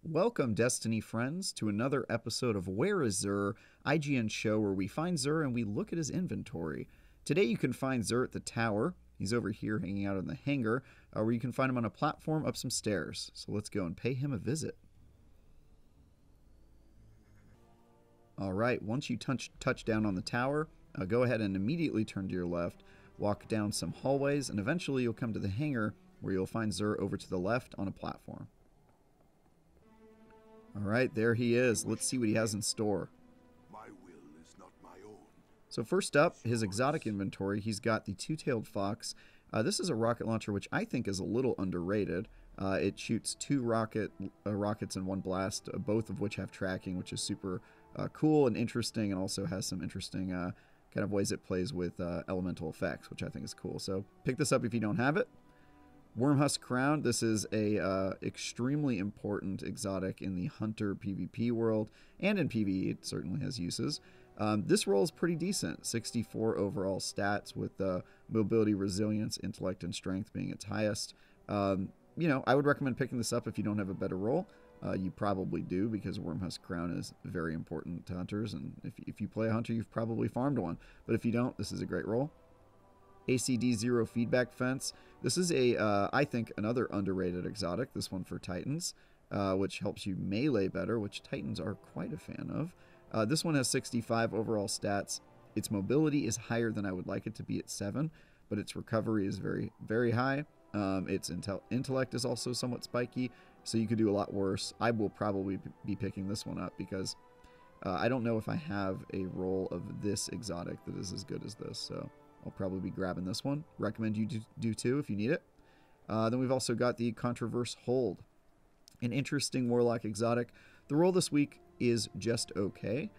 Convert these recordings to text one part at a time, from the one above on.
Welcome, Destiny friends, to another episode of Where is Xur, IGN show where we find Xur and we look at his inventory. Today you can find Xur at the tower. He's over here hanging out in the hangar, where you can find him on a platform up some stairs. So let's go and pay him a visit. Alright, once you touch down on the tower, go ahead and immediately turn to your left, walk down some hallways, and eventually you'll come to the hangar where you'll find Xur over to the left on a platform. Alright, there he is. Let's see what he has in store. My will is not my own. So first up, his exotic inventory. He's got the two-tailed fox. This is a rocket launcher which I think is a little underrated. It shoots two rockets in one blast, both of which have tracking, which is super cool and interesting, and also has some interesting kind of ways it plays with elemental effects, which I think is cool. So pick this up if you don't have it. Wormhusk Crown. This is a extremely important exotic in the Hunter PvP world, and in PvE it certainly has uses. This roll is pretty decent, 64 overall stats with mobility, resilience, intellect, and strength being its highest. You know, I would recommend picking this up if you don't have a better roll. You probably do, because Wormhusk Crown is very important to hunters, and if you play a hunter, you've probably farmed one. But if you don't, this is a great roll. ACD Zero Feedback Fence. This is I think, another underrated exotic, this one for Titans, which helps you melee better, which Titans are quite a fan of. This one has 65 overall stats. Its mobility is higher than I would like it to be at 7, but its recovery is very, very high. Its intellect is also somewhat spiky, so you could do a lot worse. I will probably be picking this one up because I don't know if I have a roll of this exotic that is as good as this, so I'll probably be grabbing this one. Recommend you do too if you need it. Then we've also got the Contraverse Hold, an interesting Warlock exotic. The roll this week is just okay.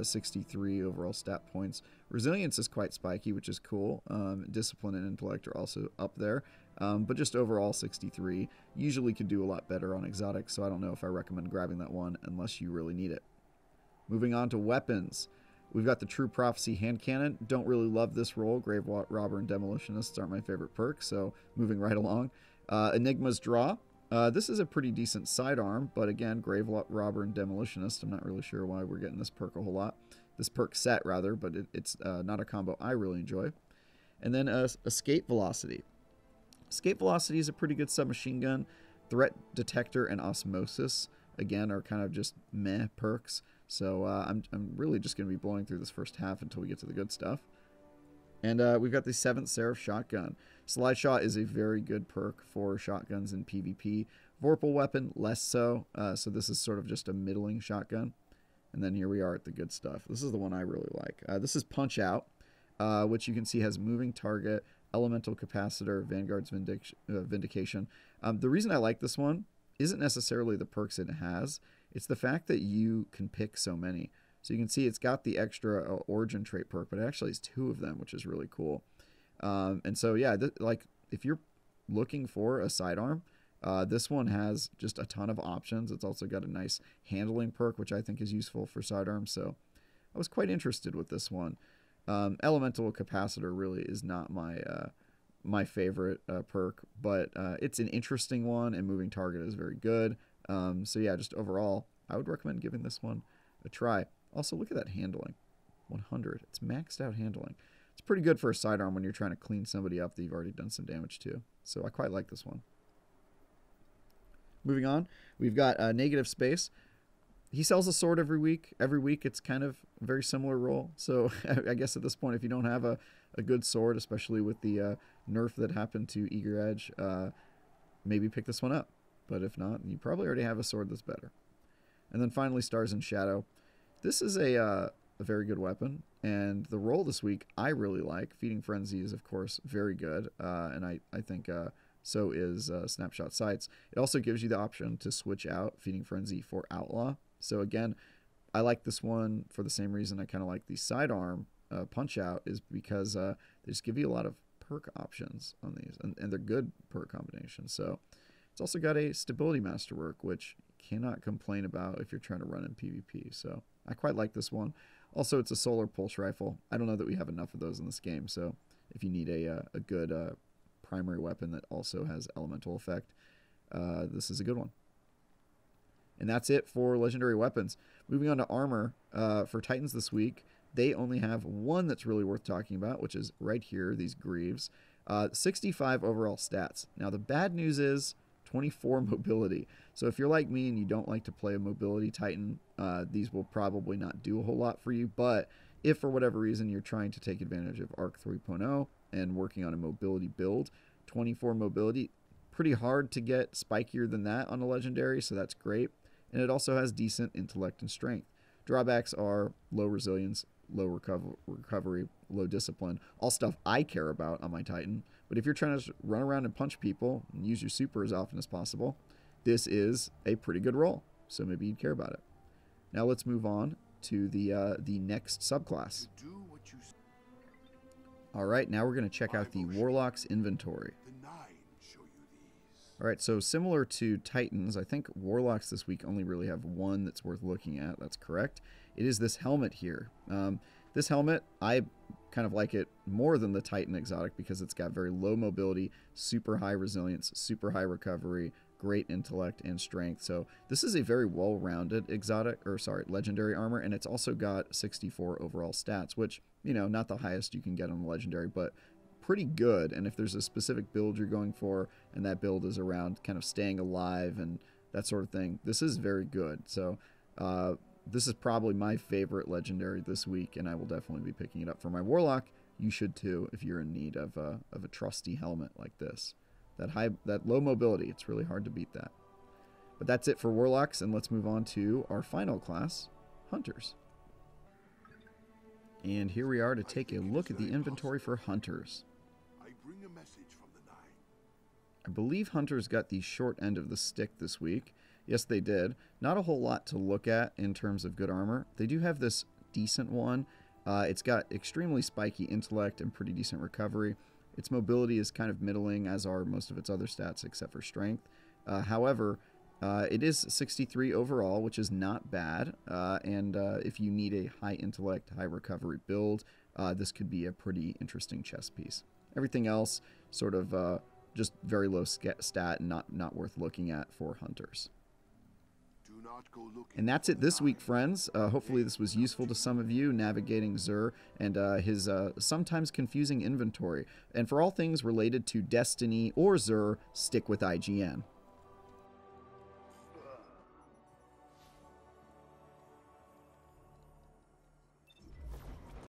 63 overall stat points. Resilience is quite spiky, which is cool. Discipline and intellect are also up there. But just overall 63. Usually could do a lot better on exotics, so I don't know if I recommend grabbing that one unless you really need it. Moving on to weapons. We've got the True Prophecy Hand Cannon. Don't really love this roll. Grave Robber and Demolitionists aren't my favorite perks, so moving right along. Enigma's Draw. This is a pretty decent sidearm, but again, Grave Robber and Demolitionist. I'm not really sure why we're getting this perk a whole lot. This perk set, rather, but it's not a combo I really enjoy. And then Escape Velocity. Escape Velocity is a pretty good submachine gun. Threat Detector and Osmosis, again, are kind of just meh perks. So I'm really just going to be blowing through this first half until we get to the good stuff. And we've got the 7th Seraph Shotgun. Slide Shot is a very good perk for shotguns in PvP. Vorpal Weapon, less so. So this is sort of just a middling shotgun. And then here we are at the good stuff. This is the one I really like. This is Punch Out, which you can see has Moving Target, Elemental Capacitor, Vanguard's Vindication. The reason I like this one isn't necessarily the perks it has. It's the fact that you can pick so many. So you can see it's got the extra origin trait perk, but it actually has 2 of them, which is really cool. And so, yeah, like if you're looking for a sidearm, this one has just a ton of options. It's also got a nice handling perk, which I think is useful for sidearms. So I was quite interested with this one. Elemental Capacitor really is not my favorite perk, but it's an interesting one, and Moving Target is very good. So yeah, just overall, I would recommend giving this one a try. Also, look at that handling. 100. It's maxed out handling. It's pretty good for a sidearm when you're trying to clean somebody up that you've already done some damage to. So I quite like this one. Moving on, we've got Negative Space. He sells a sword every week. Every week it's kind of a very similar role. So I guess at this point, if you don't have a good sword, especially with the nerf that happened to Eager Edge, maybe pick this one up. But if not, you probably already have a sword that's better. And then finally, Stars in Shadow. This is a very good weapon, and the roll this week I really like. Feeding Frenzy is, of course, very good, and I think so is Snapshot Sights. It also gives you the option to switch out Feeding Frenzy for Outlaw. So again, I like this one for the same reason I kind of like the Sidearm Punch Out, is because they just give you a lot of perk options on these, and they're good perk combinations. So it's also got a Stability Masterwork, which cannot complain about if you're trying to run in PvP. So I quite like this one. Also, it's a Solar Pulse Rifle. I don't know that we have enough of those in this game, so if you need a good primary weapon that also has elemental effect, this is a good one. And that's it for legendary weapons. Moving on to armor, for Titans this week, they only have one that's really worth talking about, which is right here, these Greaves. 65 overall stats. Now, the bad news is 24 mobility. So if you're like me and you don't like to play a mobility Titan, these will probably not do a whole lot for you. But if for whatever reason you're trying to take advantage of Arc 3.0 and working on a mobility build, 24 mobility, pretty hard to get spikier than that on a legendary, so that's great. And it also has decent intellect and strength. Drawbacks are low resilience, low recovery, low discipline, all stuff I care about on my Titan. But if you're trying to run around and punch people and use your super as often as possible, this is a pretty good role. So maybe you'd care about it. Now let's move on to the next subclass. All right, now we're going to check out the Warlock's inventory. All right, so similar to Titans, I think Warlocks this week only really have one that's worth looking at. That's correct. It is this helmet here. This helmet, I kind of like it more than the Titan exotic because it's got very low mobility, super high resilience, super high recovery, great intellect and strength. So this is a very well-rounded legendary armor, and it's also got 64 overall stats, which, you know, not the highest you can get on the legendary, but pretty good. And if there's a specific build you're going for and that build is around kind of staying alive and that sort of thing, this is very good. So this is probably my favorite legendary this week, and I will definitely be picking it up for my Warlock. You should too if you're in need of a trusty helmet like this. That low mobility, it's really hard to beat that. But that's it for Warlocks, and let's move on to our final class, Hunters. And here we are to take a look at the inventory for Hunters. Bring a message from the Nine. I believe Hunters got the short end of the stick this week. Yes, they did. Not a whole lot to look at in terms of good armor. They do have this decent one. It's got extremely spiky intellect and pretty decent recovery. Its mobility is kind of middling, as are most of its other stats except for strength. However, it is 63 overall, which is not bad. And if you need a high intellect, high recovery build, this could be a pretty interesting chess piece. Everything else sort of just very low stat and not worth looking at for Hunters. And that's it this week, friends. Hopefully this was useful to some of you navigating Xur and his sometimes confusing inventory. And for all things related to Destiny or Xur, stick with IGN.